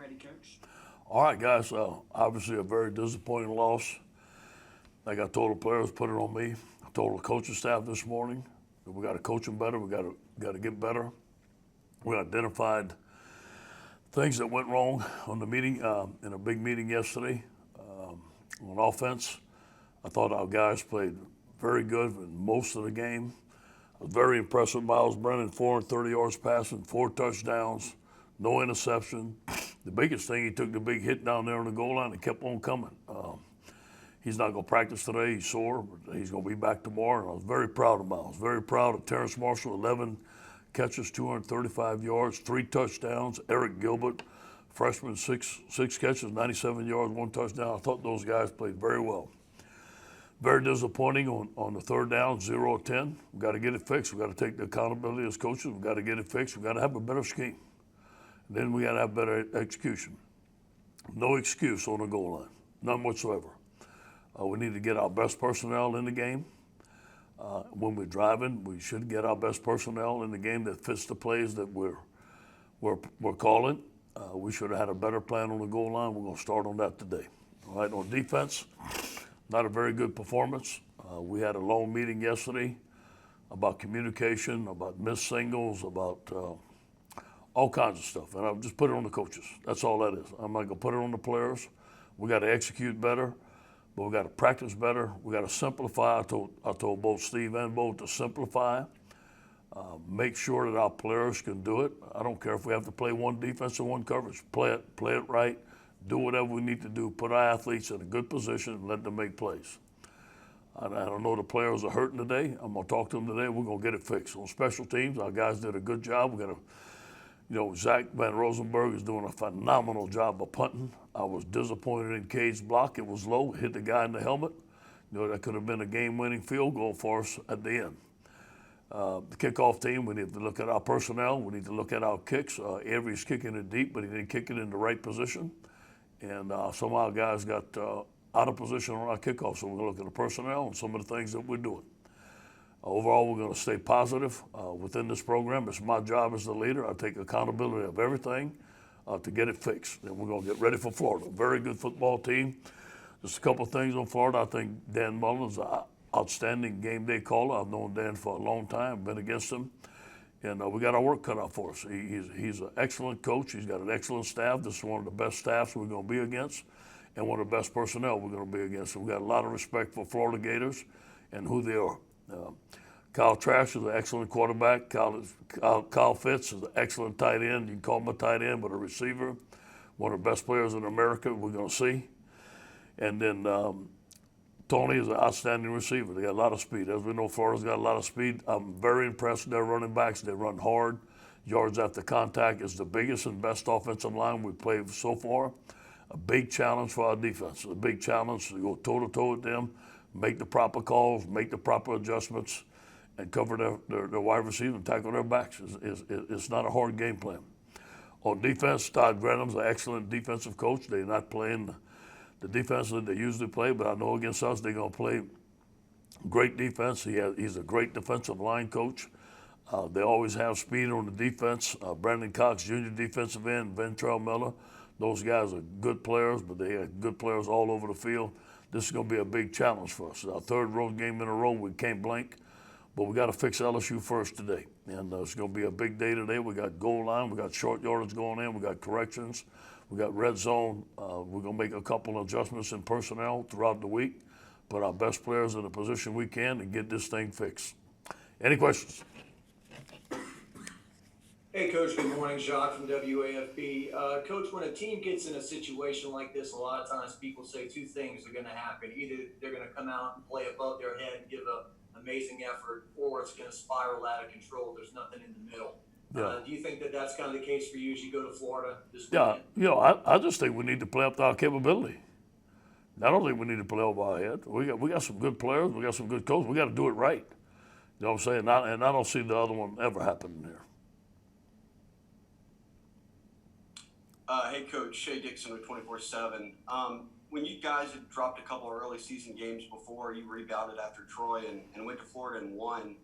ready, Coach. All right, guys. Obviously, a very disappointing loss. Like I told the players, put it on me. I told the coaching staff this morning that we got to coach them better. We got to get better. We identified things that went wrong on the meeting in a big meeting yesterday on offense. I thought our guys played very good in most of the game. I was very impressed with Miles Brennan, 430 yards passing, 4 touchdowns, no interception. The biggest thing, he took the big hit down there on the goal line and kept on coming. He's not going to practice today. He's sore, but he's going to be back tomorrow. And I was very proud of Miles. Very proud of Terrence Marshall, 11 catches, 235 yards, 3 touchdowns. Eric Gilbert, freshman, six catches, 97 yards, 1 touchdown. I thought those guys played very well. Very disappointing on the third down, 0 of 10. We've got to get it fixed. We've got to take the accountability as coaches. We've got to get it fixed. We've got to have a better scheme. And then we got to have better execution. No excuse on the goal line, none whatsoever. We need to get our best personnel in the game. When we're driving, we should get our best personnel in the game that fits the plays that we're calling. We should have had a better plan on the goal line. We're going to start on that today. All right, on defense, not a very good performance. We had a long meeting yesterday about communication, about missed singles, about all kinds of stuff. And I'll just put it on the coaches. That's all that is. I'm not going to put it on the players. We got to execute better. But we got to practice better. We got to simplify. I told both Steve and Bo to simplify. Make sure that our players can do it. I don't care if we have to play one defense or one coverage. Play it right. Do whatever we need to do. Put our athletes in a good position and let them make plays. I don't know the players are hurting today. I'm going to talk to them today. We're going to get it fixed. On special teams, our guys did a good job. We got to. Zach Van Rosenberg is doing a phenomenal job of punting. I was disappointed in Cade's block. It was low, hit the guy in the helmet. That could have been a game-winning field goal for us at the end. The kickoff team, we need to look at our personnel. We need to look at our kicks. Avery's kicking it deep, but he didn't kick it in the right position. And some of our guys got out of position on our kickoff, so we're going to look at the personnel and some of the things that we're doing. Overall, we're going to stay positive within this program. It's my job as the leader. I take accountability of everything to get it fixed. And we're going to get ready for Florida. Very good football team. Just a couple of things on Florida. I think Dan Mullen's an outstanding game day caller. I've known Dan for a long time, been against him. And we got our work cut out for us. He's an excellent coach. He's got an excellent staff. This is one of the best staffs we're going to be against and one of the best personnel we're going to be against. So we got a lot of respect for Florida Gators and who they are. Kyle Trask is an excellent quarterback. Kyle Fitz is an excellent tight end. You can call him a tight end, but a receiver. One of the best players in America we're going to see. And then Tony is an outstanding receiver. They got a lot of speed. As we know, Florida's got a lot of speed. I'm very impressed with their running backs. They run hard. Yards after contact is the biggest and best offensive line we've played so far. A big challenge for our defense. A big challenge to go toe-to-toe with them, make the proper calls, make the proper adjustments, and cover their wide receiver and tackle their backs. It's not a hard game plan. On defense, Todd Grenham's an excellent defensive coach. They're not playing the defense that they usually play, but I know against us they're going to play great defense. He's a great defensive line coach. They always have speed on the defense. Brandon Cox, junior defensive end, Ventrell Miller. Those guys are good players, but they have good players all over the field. This is going to be a big challenge for us. Our third road game in a row, we can't blink. But we got to fix LSU first today. And it's going to be a big day today. We got goal line. We got short yardage going in. We got corrections. We got red zone. We're going to make a couple of adjustments in personnel throughout the week. Put our best players in the position we can and get this thing fixed. Any questions? Hey, Coach. Good morning. Jacques from WAFB. Coach, when a team gets in a situation like this, a lot of times people say two things are going to happen. Either they're going to come out and play above their head and give an amazing effort, or it's going to spiral out of control. There's nothing in the middle. Yeah. Do you think that that's kind of the case for you as you go to Florida this Yeah, weekend? I just think we need to play up to our capability. I don't think we need to play over our head. We got some good players. We got some good coaches. We got to do it right. You know what I'm saying? And I don't see the other one ever happening here. Hey, Coach, Shea Dixon with 24/7. When you guys had dropped a couple of early season games before, you rebounded after Troy and went to Florida and won.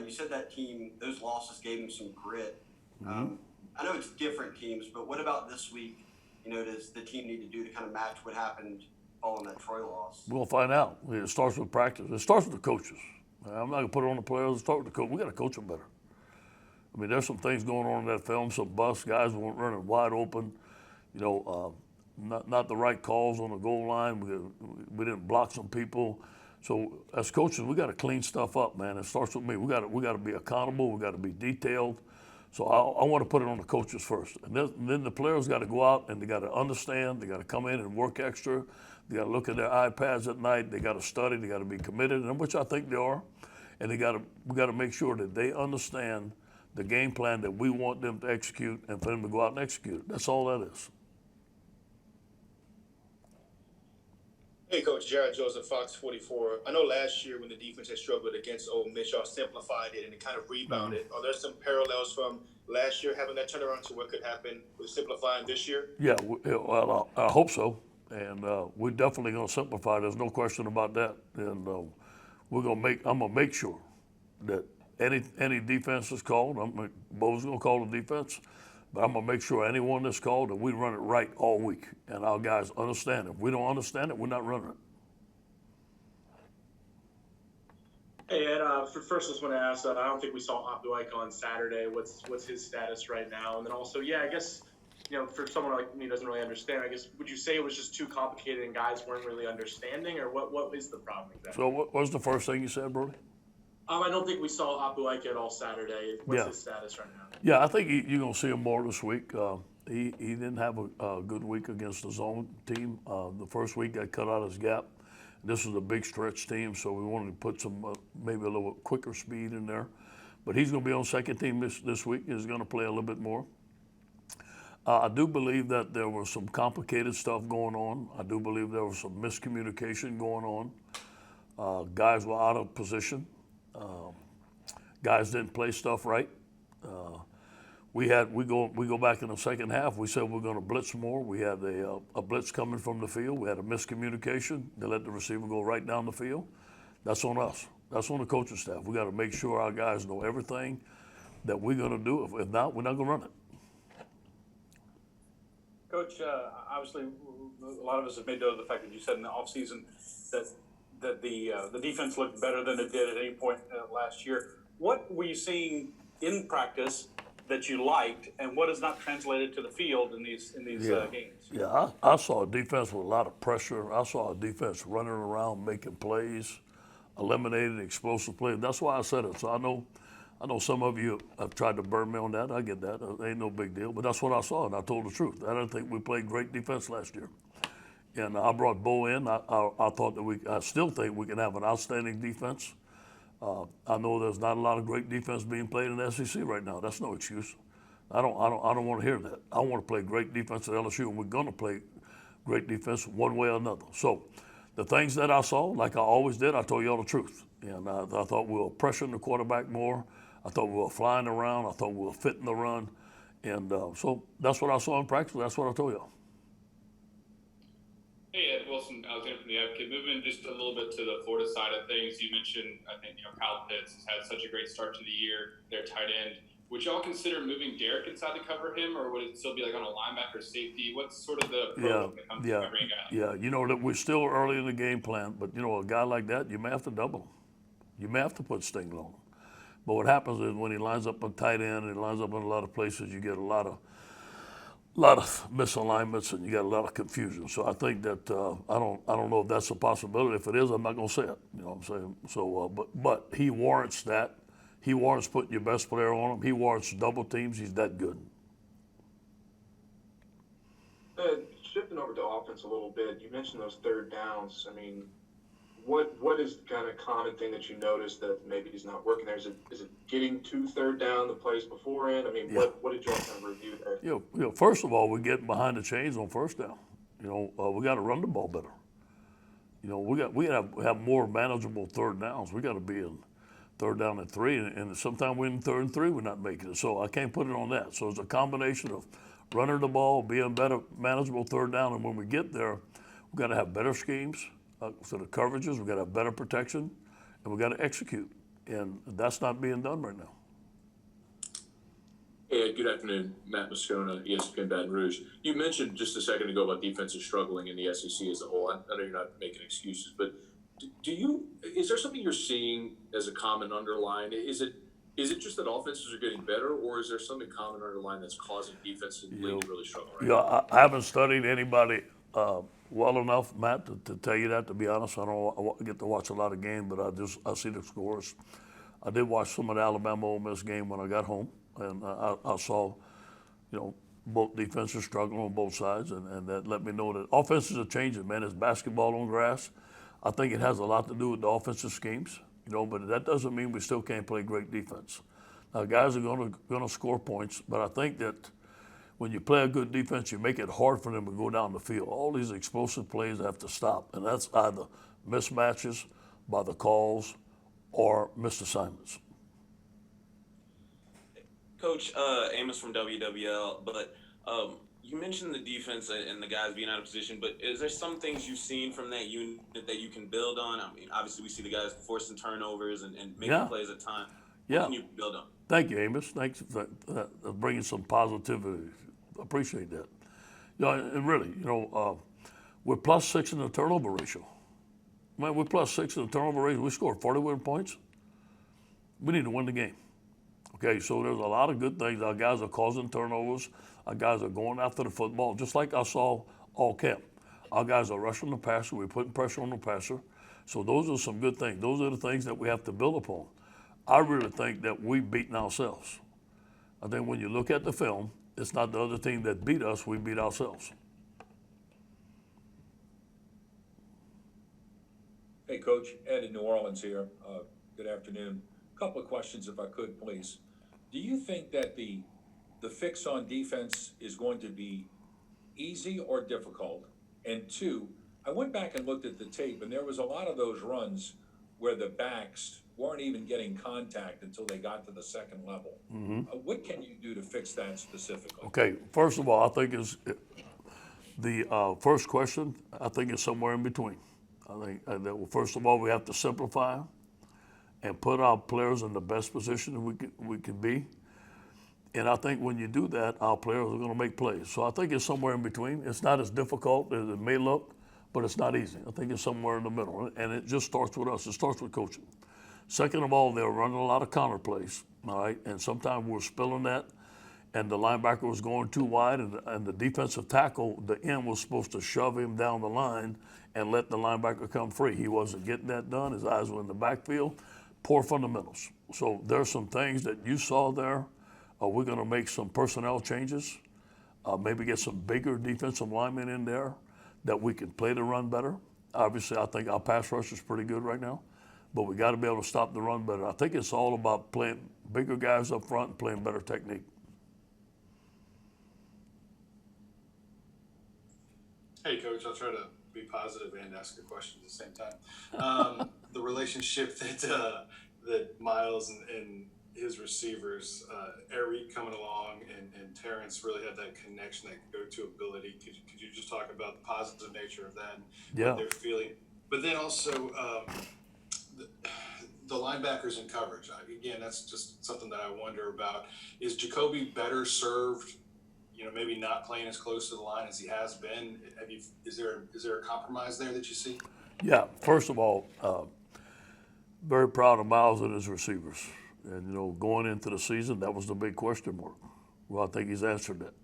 You said that team, those losses gave them some grit. I know it's different teams, but what about this week? does the team need to do to kind of match what happened following that Troy loss? We'll find out. It starts with practice. It starts with the coaches. I'm not going to put it on the players. It starts with the coach. We got to coach them better. I mean, there's some things going on in that film. Some busts, guys weren't running wide open. Not the right calls on the goal line. We didn't block some people. So as coaches, we got to clean stuff up, man. It starts with me. We got to be accountable. We got to be detailed. So I want to put it on the coaches first, and then the players got to go out and they got to understand. They got to come in and work extra. They got to look at their iPads at night. They got to study. They got to be committed, and which I think they are. And we got to make sure that they understand the game plan that we want them to execute, and for them to go out and execute. That's all that is. Hey, Coach Jared Joseph, Fox 44. I know last year when the defense had struggled against Ole Miss, y'all simplified it and it kind of rebounded. Are there some parallels from last year having that turnaround to what could happen with simplifying this year? Yeah, well, I hope so. And we're definitely going to simplify. There's no question about that. And I'm gonna make sure that any defense is called. Bo's gonna call the defense, but I'm gonna make sure anyone that's called that we run it right all week, and our guys understand it. If we don't understand it, we're not running it. Hey Ed, first I just want to ask. I don't think we saw Abduike on Saturday. What's his status right now? And then also, I guess for someone like me who doesn't really understand, I guess would you say it was just too complicated and guys weren't really understanding, or what is the problem exactly? So what was the first thing you said, Brody? I don't think we saw Abduike at all Saturday. What's his status right now? Yeah, I think you're gonna see him more this week. He didn't have a good week against the zone team. The first week got cut out his gap. This was a big stretch team, so we wanted to put some maybe a little quicker speed in there. But he's going to be on second team this week. He's going to play a little bit more. I do believe that there was some complicated stuff going on. I do believe there was some miscommunication going on. Guys were out of position. Guys didn't play stuff right. We go back in the second half. We said we're going to blitz more. We had a blitz coming from the field. We had a miscommunication. They let the receiver go right down the field. That's on us. That's on the coaching staff. We got to make sure our guys know everything that we're going to do. If not, we're not going to run it. Coach, obviously, a lot of us have made note of the fact that you said in the offseason that the defense looked better than it did at any point last year. What were you seeing in practice that you liked, and what has not translated to the field in these games? Yeah, I saw a defense with a lot of pressure. I saw a defense running around, making plays, eliminating explosive plays. That's why I said it. So I know some of you have tried to burn me on that. I get that. It ain't no big deal. But that's what I saw, and I told the truth. I didn't think we played great defense last year. And I brought Bo in. I thought that I still think we can have an outstanding defense. I know there's not a lot of great defense being played in the SEC right now. That's no excuse. I don't want to hear that. I want to play great defense at LSU, and we're going to play great defense one way or another. So the things that I saw, like I always did, I told you all the truth. And I thought we were pressuring the quarterback more. I thought we were flying around. I thought we were fitting the run. And so that's what I saw in practice. That's what I told y'all. Hey, Ed Wilson, Alexander from the Advocate. Moving just a little bit to the Florida side of things, you mentioned, I think, Kyle Pitts has had such a great start to the year, their tight end. Would y'all consider moving Derek inside to cover him, or would it still be like on a linebacker safety? What's sort of the approach when it comes to covering a guy? Yeah, that we're still early in the game plan, but, a guy like that, you may have to double him. You may have to put Stingley on him. But what happens is when he lines up on tight end and he lines up in a lot of places, you get a lot of misalignments and you got a lot of confusion. So I think that I don't know if that's a possibility. If it is, I'm not going to say it. You know what I'm saying? So, but he warrants that. He warrants putting your best player on him. He warrants double teams. He's that good. Shifting over to offense a little bit, you mentioned those third downs. I mean, what is the kind of common thing that you noticed that maybe is not working there? Is it getting to third down the plays beforehand? I mean, what did you all kind of review there? First of all, we're getting behind the chains on first down. We got to run the ball better. We have more manageable third downs. We got to be in third down and 3, and sometimes we're in third and 3, we're not making it. So I can't put it on that. So it's a combination of running the ball, being better, manageable third down, and when we get there, we've got to have better schemes. So the coverages, we've got to have better protection, and we've got to execute. And that's not being done right now. Hey, good afternoon. Matt Moscona, ESPN Baton Rouge. You mentioned just a second ago about defenses struggling in the SEC as a whole. I know you're not making excuses, but is there something you're seeing as a common underline? Is it just that offenses are getting better, or is there something common underline that's causing defenses to really struggle right now? I haven't studied anybody well enough, Matt, to tell you that. To be honest, I don't get to watch a lot of games, but I see the scores. I did watch some of the Alabama Ole Miss game when I got home, and I saw, both defenses struggling on both sides, and that let me know that offenses are changing. Man, it's basketball on grass. I think it has a lot to do with the offensive schemes, but that doesn't mean we still can't play great defense. Now, guys are going to score points, but I think that when you play a good defense, you make it hard for them to go down the field. All these explosive plays have to stop, and that's either mismatches by the calls or missed assignments. Coach, Amos from WWL, but you mentioned the defense and the guys being out of position, but is there some things you've seen from that unit that you can build on? I mean, obviously we see the guys forcing turnovers and making plays at times. What can you build on? Thank you, Amos. Thanks for bringing some positivity. Appreciate that. And really, we're +6 in the turnover ratio. Man, we're +6 in the turnover ratio. We scored 41 points. We need to win the game. Okay, so there's a lot of good things. Our guys are causing turnovers. Our guys are going after the football, just like I saw all camp. Our guys are rushing the passer. We're putting pressure on the passer. So those are some good things. Those are the things that we have to build upon. I really think that we've beaten ourselves. I think when you look at the film, it's not the other team that beat us, we beat ourselves. Hey, Coach, Ed in New Orleans here. Good afternoon. A couple of questions, if I could, please. Do you think that the fix on defense is going to be easy or difficult? And two, I went back and looked at the tape, and there was a lot of those runs where the backs weren't even getting contact until they got to the second level. What can you do to fix that specifically? Okay, first of all, I think the first question, I think it's somewhere in between. I think that first of all, we have to simplify and put our players in the best position we can be. And I think when you do that, our players are going to make plays. So I think it's somewhere in between. It's not as difficult as it may look, but it's not easy. I think it's somewhere in the middle. And it just starts with us. It starts with coaching. Second of all, they're running a lot of counter plays, all right? And sometimes we're spilling that, and the linebacker was going too wide, and the defensive tackle, the end was supposed to shove him down the line and let the linebacker come free. He wasn't getting that done. His eyes were in the backfield. Poor fundamentals. So there's some things that you saw there. We're going to make some personnel changes, maybe get some bigger defensive linemen in there that we can play the run better. Obviously, I think our pass rush is pretty good right now, but we got to be able to stop the run better. I think it's all about playing bigger guys up front and playing better technique. Hey, Coach, I'll try to be positive and ask a question at the same time. The relationship that Miles and his receivers, Eric coming along and Terrence really had that connection, that go-to ability. Could you just talk about the positive nature of that and what they're feeling? But then also the linebackers in coverage. Again, that's just something that I wonder about. Is Jacoby better served, maybe not playing as close to the line as he has been? Is there a compromise there that you see? Yeah, first of all, very proud of Miles and his receivers. And, going into the season, that was the big question mark. Well, I think he's answered that.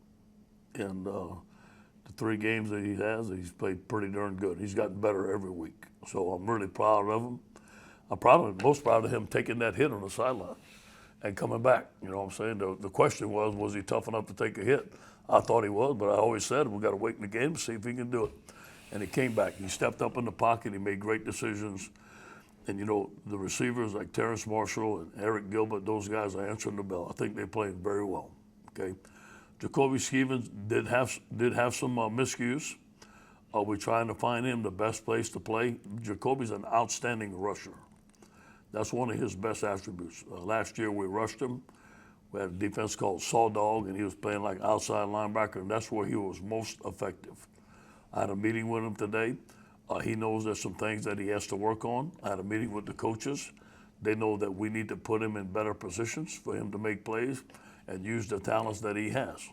And the 3 games that he has, he's played pretty darn good. He's gotten better every week. So I'm really proud of him. I'm most proud of him taking that hit on the sideline and coming back. You know what I'm saying? The question was he tough enough to take a hit? I thought he was, but I always said we've got to wait in the game to see if he can do it. And he came back. He stepped up in the pocket. He made great decisions. And, the receivers like Terrence Marshall and Eric Gilbert, those guys are answering the bell. I think they're playing very well, okay? Jacoby Stevens did have some miscues. We're trying to find him the best place to play. Jacoby's an outstanding rusher. That's one of his best attributes. Last year we rushed him. We had a defense called Saw Dog, and he was playing like outside linebacker, and that's where he was most effective. I had a meeting with him today. He knows there's some things that he has to work on. I had a meeting with the coaches. They know that we need to put him in better positions for him to make plays. and use the talents that he has.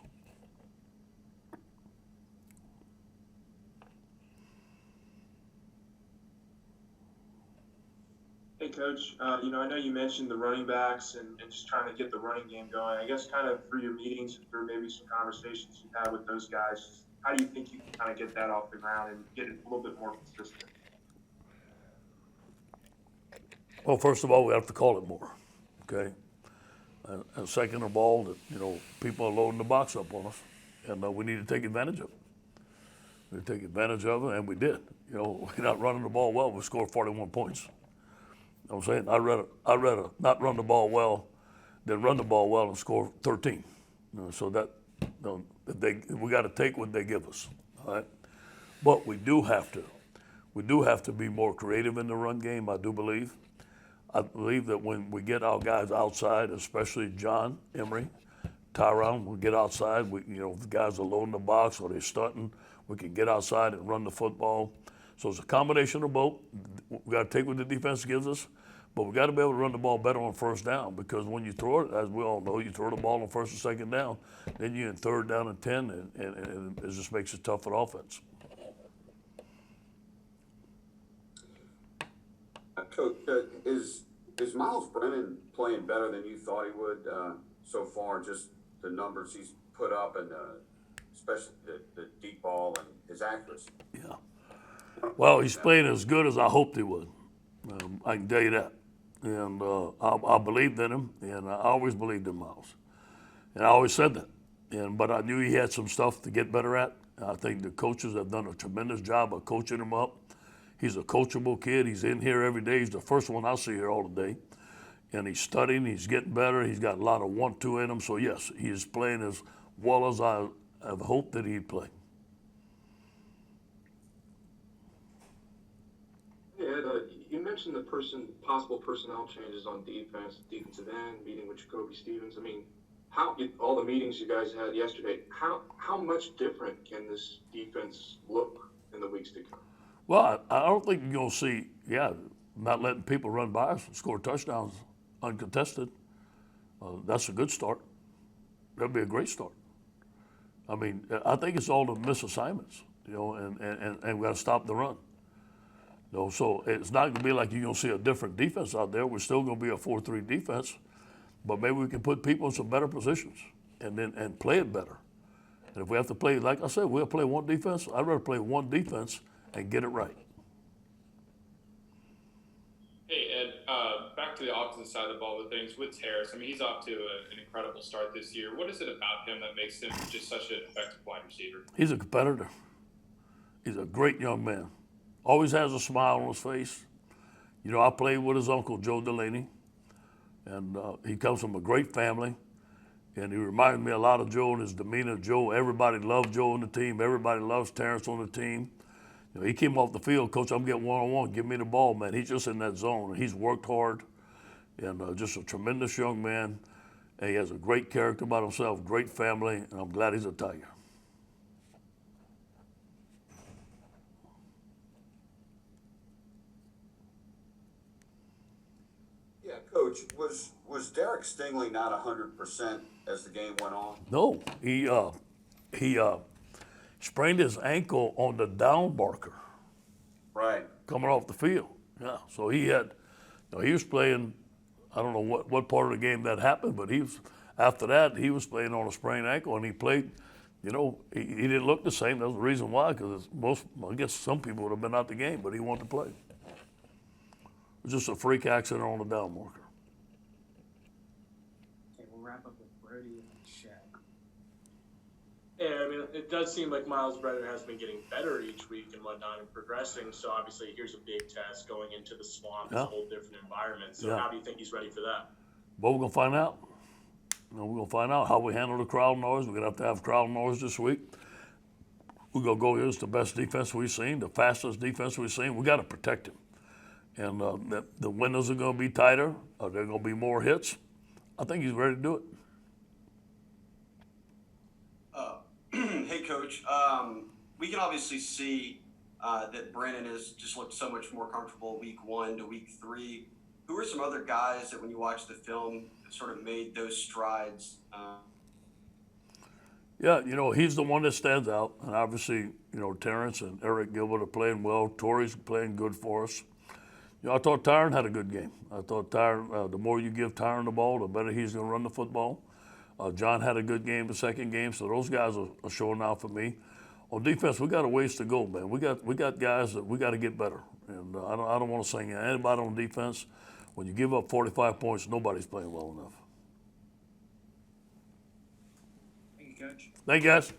Hey, Coach. I know you mentioned the running backs and just trying to get the running game going. I guess kind of through your meetings and through maybe some conversations you've had with those guys, how do you think you can kind of get that off the ground and get it a little bit more consistent? Well, first of all, we have to call it more, okay? And second of all, that people are loading the box up on us, and we need to take advantage of it. We need to take advantage of it, and we did. We're not running the ball well. We scored 41 points. You know what I'm saying? I'd rather not run the ball well than run the ball well and score 13. So that we got to take what they give us, all right? But we do have to be more creative in the run game. I do believe. I believe that when we get our guys outside, especially John Emery, Tyron, we get outside. If the guys are loading the box or they're stunting, we can get outside and run the football. So it's a combination of both. We got to take what the defense gives us, but we got to be able to run the ball better on first down, because when you throw it, as we all know, you throw the ball on first and second down, then you're in third down and 10, and it just makes it tough for offense. Coach, is Miles Brennan playing better than you thought he would so far? Just the numbers he's put up, and especially the deep ball and his accuracy. Yeah. Well, he's playing as good as I hoped he would. I can tell you that. And I believed in him, and I always believed in Miles. And I always said that. But I knew he had some stuff to get better at. I think the coaches have done a tremendous job of coaching him up. He's a coachable kid. He's in here every day. He's the first one I see here all day. And he's studying. He's getting better. He's got a lot of 1-2 in him. So, yes, he is playing as well as I have hoped that he'd play. Ed, you mentioned the possible personnel changes on defensive end, meeting with Jacoby Stevens. I mean, all the meetings you guys had yesterday, how much different can this defense look in the weeks to come? Well, I don't think you're going to see, not letting people run by us and score touchdowns uncontested. That's a good start. That'd be a great start. I mean, I think it's all the misassignments, and we got to stop the run. So it's not going to be like you're going to see a different defense out there. We're still going to be a 4-3 defense, but maybe we can put people in some better positions and play it better. And if we have to play, like I said, we'll play one defense. I'd rather play one defense and get it right. Hey, Ed, back to the offensive side of the ball with things with Harris. I mean, he's off to an incredible start this year. What is it about him that makes him just such an effective wide receiver? He's a competitor. He's a great young man. Always has a smile on his face. I played with his uncle, Joe Delaney, and he comes from a great family, and he reminded me a lot of Joe and his demeanor. Everybody loved Joe on the team. Everybody loves Terrence on the team. He came off the field, Coach, I'm getting one-on-one. Give me the ball, man. He's just in that zone, and he's worked hard, and just a tremendous young man. And he has a great character about himself, great family, and I'm glad he's a Tiger. Coach, was Derek Stingley not 100% as the game went on? No, he sprained his ankle on the down marker. Right. Coming off the field. Yeah. So he was playing. I don't know what part of the game that happened, but after that he was playing on a sprained ankle, and he played. He didn't look the same. That's the reason why, because I guess some people would have been out the game, but he wanted to play. It was just a freak accident on the down marker. Okay, we'll wrap up with Brody and Shaq. Yeah, I mean, it does seem like Miles Brennan has been getting better each week and whatnot and progressing. So obviously, here's a big test going into the swamp. It's a whole different environment. So how do you think he's ready for that? Well, we're gonna find out. We're gonna find out how we handle the crowd noise. We're gonna have crowd noise this week. We're gonna go against the best defense we've seen, the fastest defense we've seen. We got to protect him. And the windows are going to be tighter. There are going to be more hits. I think he's ready to do it. Hey, Coach. We can obviously see that Brennan has just looked so much more comfortable week 1 to week 3. Who are some other guys that when you watch the film sort of made those strides? Yeah, he's the one that stands out, and obviously, Terrence and Eric Gilbert are playing well. Torrey's playing good for us. I thought Tyron had a good game. I thought Tyron, the more you give Tyron the ball, the better he's going to run the football. John had a good game the second game, so those guys are showing out for me. On defense, we got a ways to go, man. We got guys that we got to get better, and I don't want to sing anybody on defense. When you give up 45 points, nobody's playing well enough. Thank you, Coach. Thank you, guys.